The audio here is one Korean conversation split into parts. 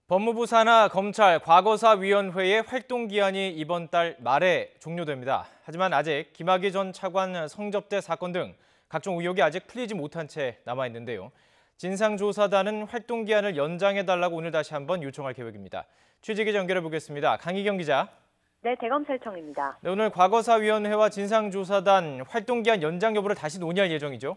법무부 산하 검찰 과거사위원회의 활동 기한이 이번 달 말에 종료됩니다. 하지만 아직 김학의 전 차관 성접대 사건 등 각종 의혹이 아직 풀리지 못한 채 남아있는데요. 진상조사단은 활동 기한을 연장해달라고 오늘 다시 한번 요청할 계획입니다. 취재기자 연결해 보겠습니다. 강희경 기자. 네, 대검찰청입니다. 네, 오늘 과거사위원회와 진상조사단 활동 기한 연장 여부를 다시 논의할 예정이죠?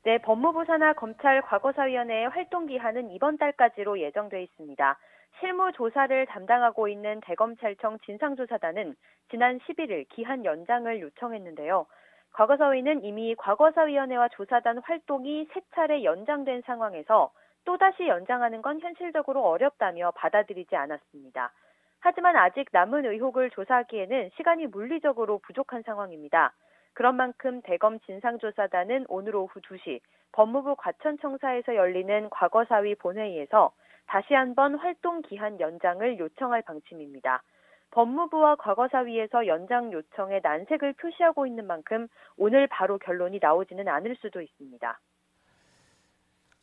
네, 법무부 산하 검찰 과거사위원회의 활동 기한은 이번 달까지로 예정돼 있습니다. 실무 조사를 담당하고 있는 대검찰청 진상조사단은 지난 11일 기한 연장을 요청했는데요. 과거사위는 이미 과거사위원회와 조사단 활동이 3차례 연장된 상황에서 또다시 연장하는 건 현실적으로 어렵다며 받아들이지 않았습니다. 하지만 아직 남은 의혹을 조사하기에는 시간이 물리적으로 부족한 상황입니다. 그런 만큼 대검 진상조사단은 오늘 오후 2시 법무부 과천청사에서 열리는 과거사위 본회의에서 다시 한번 활동 기한 연장을 요청할 방침입니다. 법무부와 과거사위에서 연장 요청에 난색을 표시하고 있는 만큼 오늘 바로 결론이 나오지는 않을 수도 있습니다.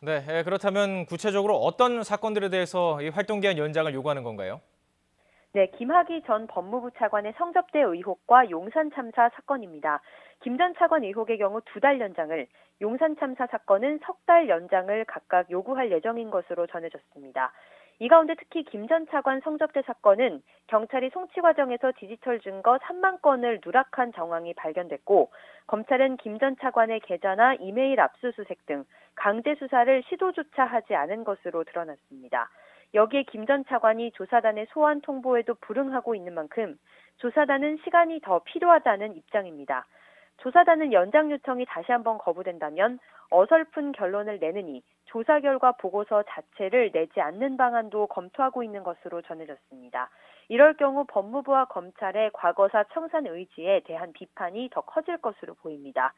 네, 그렇다면 구체적으로 어떤 사건들에 대해서 이 활동 기한 연장을 요구하는 건가요? 네, 김학의 전 법무부 차관의 성접대 의혹과 용산 참사 사건입니다. 김 전 차관 의혹의 경우 2달 연장을, 용산 참사 사건은 3달 연장을 각각 요구할 예정인 것으로 전해졌습니다. 이 가운데 특히 김 전 차관 성접대 사건은 경찰이 송치 과정에서 디지털 증거 3만 건을 누락한 정황이 발견됐고, 검찰은 김 전 차관의 계좌나 이메일 압수수색 등 강제 수사를 시도조차 하지 않은 것으로 드러났습니다. 여기에 김 전 차관이 조사단의 소환 통보에도 불응하고 있는 만큼 조사단은 시간이 더 필요하다는 입장입니다. 조사단은 연장 요청이 다시 한번 거부된다면 어설픈 결론을 내느니 조사 결과 보고서 자체를 내지 않는 방안도 검토하고 있는 것으로 전해졌습니다. 이럴 경우 법무부와 검찰의 과거사 청산 의지에 대한 비판이 더 커질 것으로 보입니다.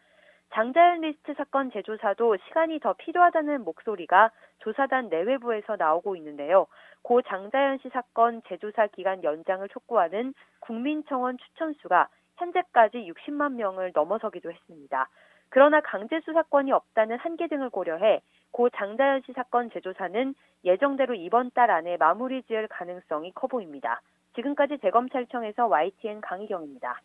장자연 리스트 사건 재조사도 시간이 더 필요하다는 목소리가 조사단 내외부에서 나오고 있는데요. 고 장자연 씨 사건 재조사 기간 연장을 촉구하는 국민청원 추천수가 현재까지 60만 명을 넘어서기도 했습니다. 그러나 강제 수사권이 없다는 한계 등을 고려해 고 장자연 씨 사건 재조사는 예정대로 이번 달 안에 마무리 지을 가능성이 커 보입니다. 지금까지 대검찰청에서 YTN 강희경입니다.